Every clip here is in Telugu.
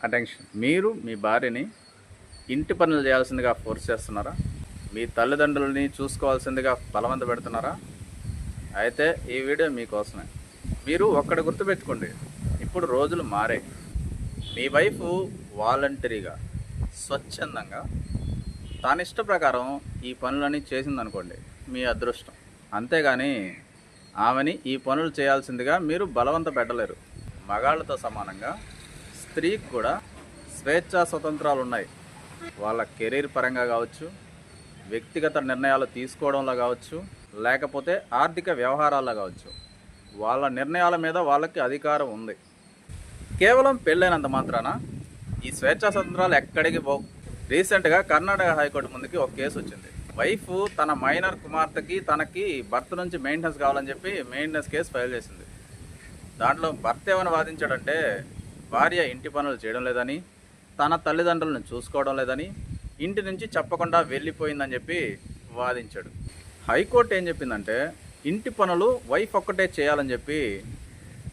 అటెన్షన్. మీరు మీ భార్యని ఇంటి పనులు చేయాల్సిందిగా ఫోర్స్ చేస్తున్నారా? మీ తల్లిదండ్రులని చూసుకోవాల్సిందిగా బలవంత పెడుతున్నారా? అయితే ఈ వీడియో మీకోసమే. మీరు ఒక్కటి గుర్తుపెట్టుకోండి, ఇప్పుడు రోజులు మారాయి. మీ వైఫ్ వాలంటరీగా స్వచ్ఛందంగా తన ఇష్ట ప్రకారం ఈ పనులన్నీ చేసిందనుకోండి, మీ అదృష్టం. అంతేగాని ఆమెని ఈ పనులు చేయాల్సిందిగా మీరు బలవంత పెట్టలేరు. మగాళ్ళతో సమానంగా స్త్రీకి కూడా స్వేచ్ఛా స్వతంత్రాలు ఉన్నాయి. వాళ్ళ కెరీర్ పరంగా కావచ్చు, వ్యక్తిగత నిర్ణయాలు తీసుకోవడంలో కావచ్చు, లేకపోతే ఆర్థిక వ్యవహారాల్లో కావచ్చు, వాళ్ళ నిర్ణయాల మీద వాళ్ళకి అధికారం ఉంది. కేవలం పెళ్ళైనంత మాత్రాన ఈ స్వేచ్ఛా స్వతంత్రాలు ఎక్కడికి పోవు. రీసెంట్గా కర్ణాటక హైకోర్టు ముందుకి ఒక కేసు వచ్చింది. వైఫ్ తన మైనర్ కుమార్తెకి తనకి భర్త నుంచి మెయింటెనెన్స్ కావాలని చెప్పి మెయింటెనెన్స్ కేసు ఫైల్ చేసింది. దాంట్లో భర్త ఏమని వాదించాడంటే, భార్య ఇంటి పనులు చేయడం లేదని, తన తల్లిదండ్రులను చూసుకోవడం లేదని, ఇంటి నుంచి చెప్పకుండా వెళ్ళిపోయిందని చెప్పి వాదించాడు. హైకోర్టు ఏం చెప్పిందంటే, ఇంటి పనులు వైఫ్ ఒక్కటే చేయాలని చెప్పి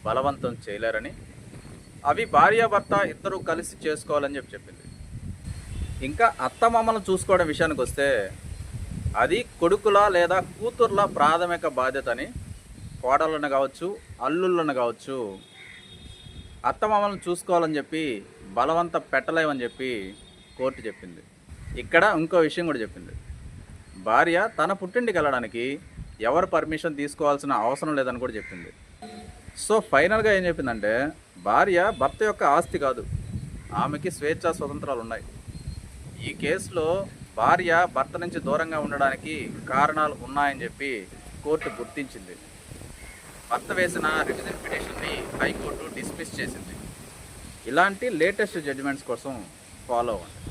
బలవంతం చేయలేరని, అవి భార్యాభర్త ఇద్దరూ కలిసి చేసుకోవాలని చెప్పి చెప్పింది. ఇంకా అత్తమామలను చూసుకోవడం విషయానికి వస్తే, అది కొడుకుల లేదా కూతుర్ల ప్రాథమిక బాధ్యత అని కోడళ్ళను కావచ్చు, అల్లుళ్ళను కావచ్చు, అత్తమామలను చూసుకోవాలని చెప్పి బలవంత పెట్టలేమని చెప్పి కోర్టు చెప్పింది. ఇక్కడ ఇంకో విషయం కూడా చెప్పింది. భార్య తన పుట్టింటికి వెళ్ళడానికి ఎవరు పర్మిషన్ తీసుకోవాల్సిన అవసరం లేదని కూడా చెప్పింది. సో ఫైనల్గా ఏం చెప్పిందంటే, భార్య భర్త యొక్క ఆస్తి కాదు, ఆమెకి స్వేచ్ఛా స్వతంత్రాలు ఉన్నాయి. ఈ కేసులో భార్య భర్త నుంచి దూరంగా ఉండడానికి కారణాలు ఉన్నాయని చెప్పి కోర్టు గుర్తించింది. భర్త వేసిన రివిజన్ పిటిషన్ని హైకోర్టు డిస్మిస్ చేసింది. ఇలాంటి లేటెస్ట్ జడ్జిమెంట్స్ కోసం ఫాలో అవ్వండి.